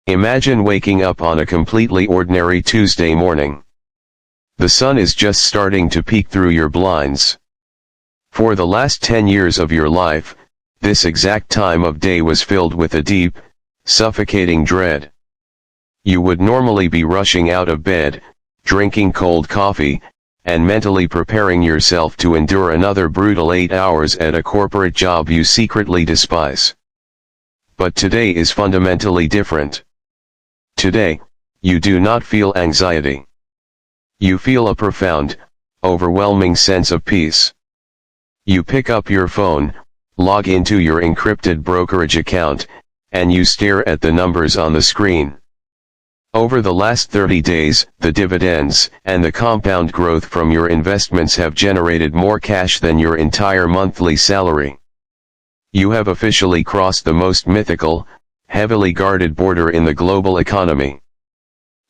Imagine waking up on a completely ordinary Tuesday morning. The sun is just starting to peek through your blinds. For the last 10 years of your life, this exact time of day was filled with a deep, suffocating dread. You would normally be rushing out of bed, drinking cold coffee, and mentally preparing yourself to endure another brutal 8 hours at a corporate job you secretly despise. But today is fundamentally different. Today, you do not feel anxiety. You feel a profound, overwhelming sense of peace. You pick up your phone, log into your encrypted brokerage account, and you stare at the numbers on the screen. Over the last 30 days, the dividends and the compound growth from your investments have generated more cash than your entire monthly salary. You have officially crossed the most mythical, heavily guarded border in the global economy.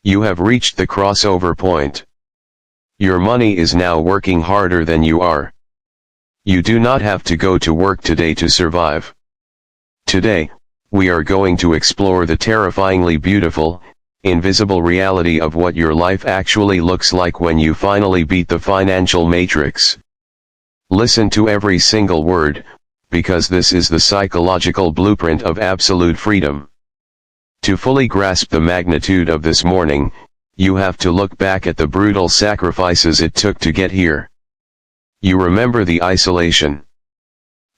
You have reached the crossover point. Your money is now working harder than you are. You do not have to go to work today to survive. Today, we are going to explore the terrifyingly beautiful, invisible reality of what your life actually looks like when you finally beat the financial matrix. Listen to every single word, because this is the psychological blueprint of absolute freedom. To fully grasp the magnitude of this morning, you have to look back at the brutal sacrifices it took to get here. You remember the isolation.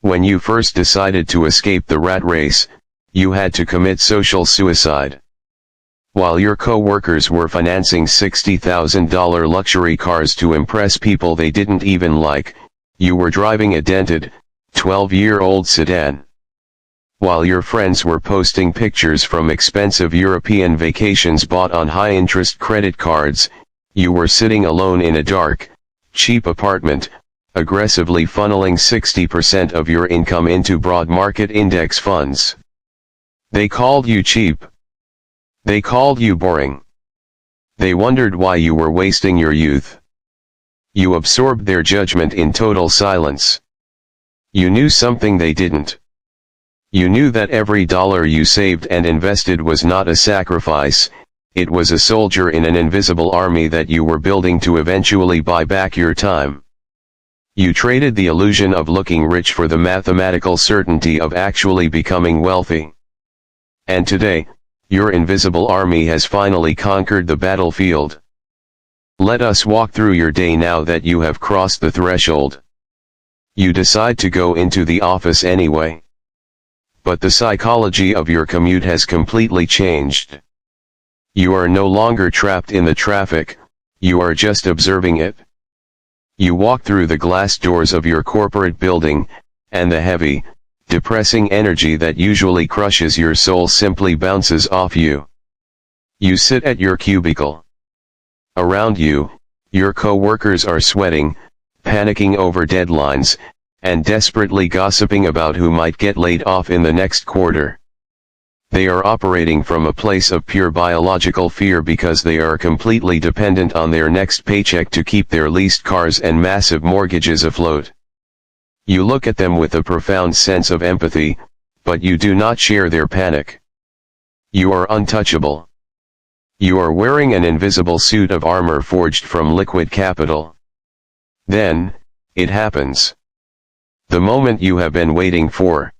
When you first decided to escape the rat race, you had to commit social suicide. While your co-workers were financing $60,000 luxury cars to impress people they didn't even like, you were driving a dented, 12-year-old sedan. While your friends were posting pictures from expensive European vacations bought on high-interest credit cards, you were sitting alone in a dark, cheap apartment, aggressively funneling 60% of your income into broad market index funds. They called you cheap. They called you boring. They wondered why you were wasting your youth. You absorbed their judgment in total silence. You knew something they didn't. You knew that every dollar you saved and invested was not a sacrifice, it was a soldier in an invisible army that you were building to eventually buy back your time. You traded the illusion of looking rich for the mathematical certainty of actually becoming wealthy. And today, your invisible army has finally conquered the battlefield. Let us walk through your day now that you have crossed the threshold. You decide to go into the office anyway. But the psychology of your commute has completely changed. You are no longer trapped in the traffic, you are just observing it. You walk through the glass doors of your corporate building, and the heavy, depressing energy that usually crushes your soul simply bounces off you. You sit at your cubicle. Around you, your co-workers are sweating, panicking over deadlines, and desperately gossiping about who might get laid off in the next quarter. They are operating from a place of pure biological fear because they are completely dependent on their next paycheck to keep their leased cars and massive mortgages afloat. You look at them with a profound sense of empathy, but you do not share their panic. You are untouchable. You are wearing an invisible suit of armor forged from liquid capital. Then, it happens. The moment you have been waiting for.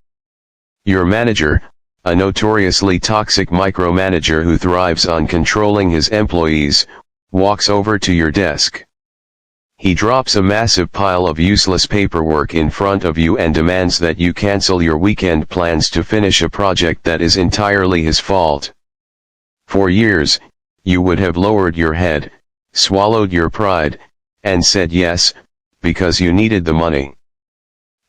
Your manager, a notoriously toxic micromanager who thrives on controlling his employees, walks over to your desk. He drops a massive pile of useless paperwork in front of you and demands that you cancel your weekend plans to finish a project that is entirely his fault. For years, you would have lowered your head, swallowed your pride, and said yes, because you needed the money.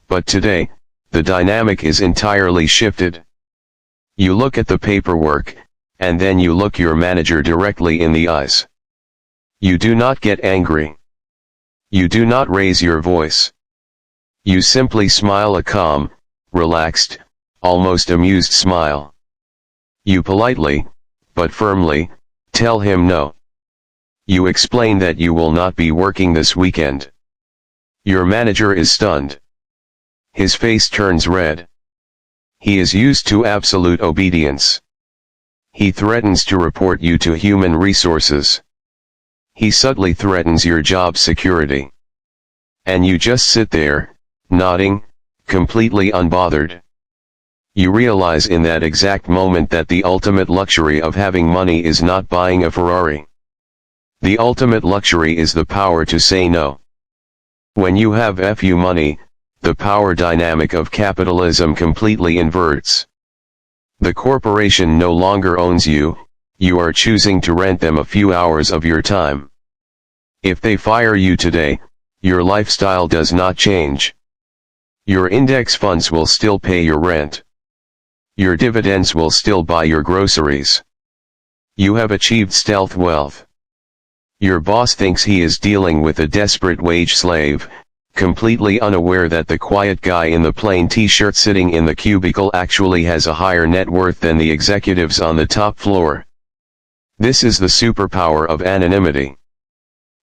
But today, the dynamic is entirely shifted. You look at the paperwork, and then you look your manager directly in the eyes. You do not get angry. You do not raise your voice. You simply smile a calm, relaxed, almost amused smile. You politely, but firmly, tell him no. You explain that you will not be working this weekend. Your manager is stunned. His face turns red. He is used to absolute obedience. He threatens to report you to human resources. He subtly threatens your job security. And you just sit there, nodding, completely unbothered. You realize in that exact moment that the ultimate luxury of having money is not buying a Ferrari. The ultimate luxury is the power to say no. When you have FU money, the power dynamic of capitalism completely inverts. The corporation no longer owns you, you are choosing to rent them a few hours of your time. If they fire you today, your lifestyle does not change. Your index funds will still pay your rent. Your dividends will still buy your groceries. You have achieved stealth wealth. Your boss thinks he is dealing with a desperate wage slave, completely unaware that the quiet guy in the plain t-shirt sitting in the cubicle actually has a higher net worth than the executives on the top floor. This is the superpower of anonymity.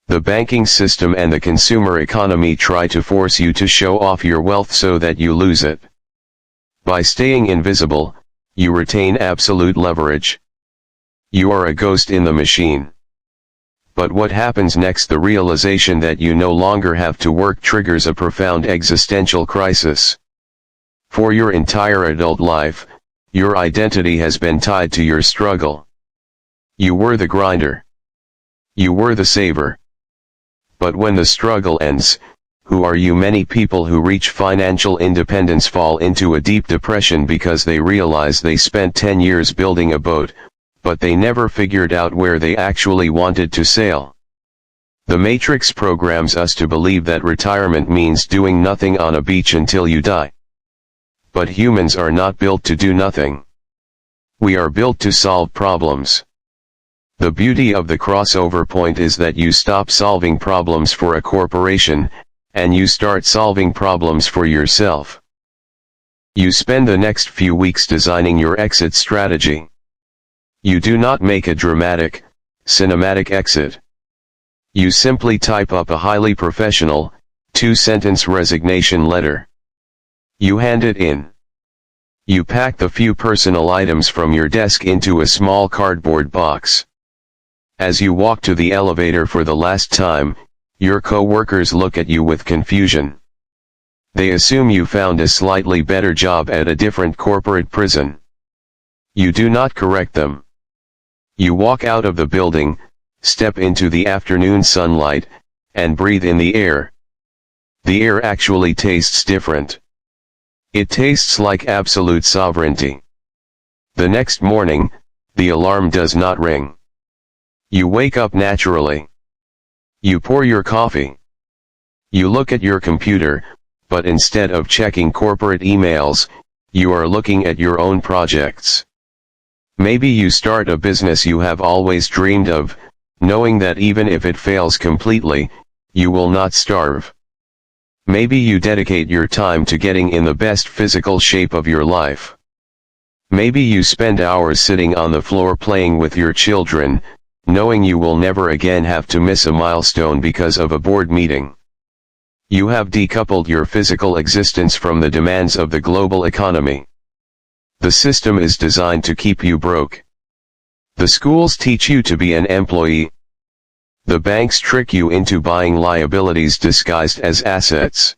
The banking system and the consumer economy try to force you to show off your wealth so that you lose it. By staying invisible, you retain absolute leverage. You are a ghost in the machine. But what happens next? The realization that you no longer have to work triggers a profound existential crisis. For your entire adult life, your identity has been tied to your struggle. You were the grinder. You were the saver. But when the struggle ends, who are you? Many people who reach financial independence fall into a deep depression because they realize they spent 10 years building a boat, but they never figured out where they actually wanted to sail. The Matrix programs us to believe that retirement means doing nothing on a beach until you die. But humans are not built to do nothing. We are built to solve problems. The beauty of the crossover point is that you stop solving problems for a corporation, and you start solving problems for yourself. You spend the next few weeks designing your exit strategy. You do not make a dramatic, cinematic exit. You simply type up a highly professional, 2-sentence resignation letter. You hand it in. You pack the few personal items from your desk into a small cardboard box. As you walk to the elevator for the last time, your co-workers look at you with confusion. They assume you found a slightly better job at a different corporate prison. You do not correct them. You walk out of the building, step into the afternoon sunlight, and breathe in the air. The air actually tastes different. It tastes like absolute sovereignty. The next morning, the alarm does not ring. You wake up naturally. You pour your coffee. You look at your computer, but instead of checking corporate emails, you are looking at your own projects. Maybe you start a business you have always dreamed of, knowing that even if it fails completely, you will not starve. Maybe you dedicate your time to getting in the best physical shape of your life. Maybe you spend hours sitting on the floor playing with your children, knowing you will never again have to miss a milestone because of a board meeting. You have decoupled your physical existence from the demands of the global economy. The system is designed to keep you broke. The schools teach you to be an employee. The banks trick you into buying liabilities disguised as assets.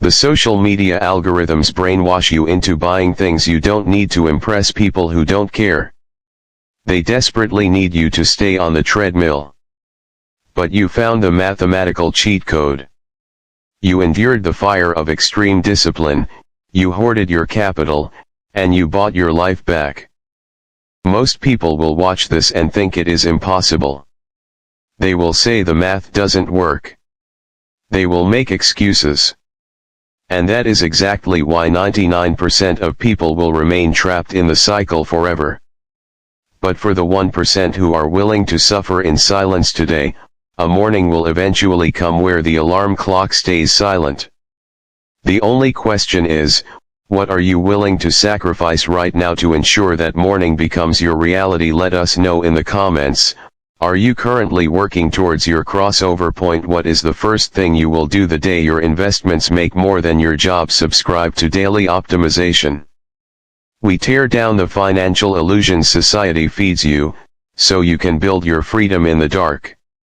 The social media algorithms brainwash you into buying things you don't need to impress people who don't care. They desperately need you to stay on the treadmill. But you found the mathematical cheat code. You endured the fire of extreme discipline, you hoarded your capital, and you bought your life back. Most people will watch this and think it is impossible. They will say the math doesn't work. They will make excuses. And that is exactly why 99% of people will remain trapped in the cycle forever. But for the 1% who are willing to suffer in silence today, a morning will eventually come where the alarm clock stays silent. The only question is, what are you willing to sacrifice right now to ensure that morning becomes your reality? Let us know in the comments. Are you currently working towards your crossover point? What is the first thing you will do the day your investments make more than your job? Subscribe to Daily Optimization. We tear down the financial illusions society feeds you, so you can build your freedom in the dark.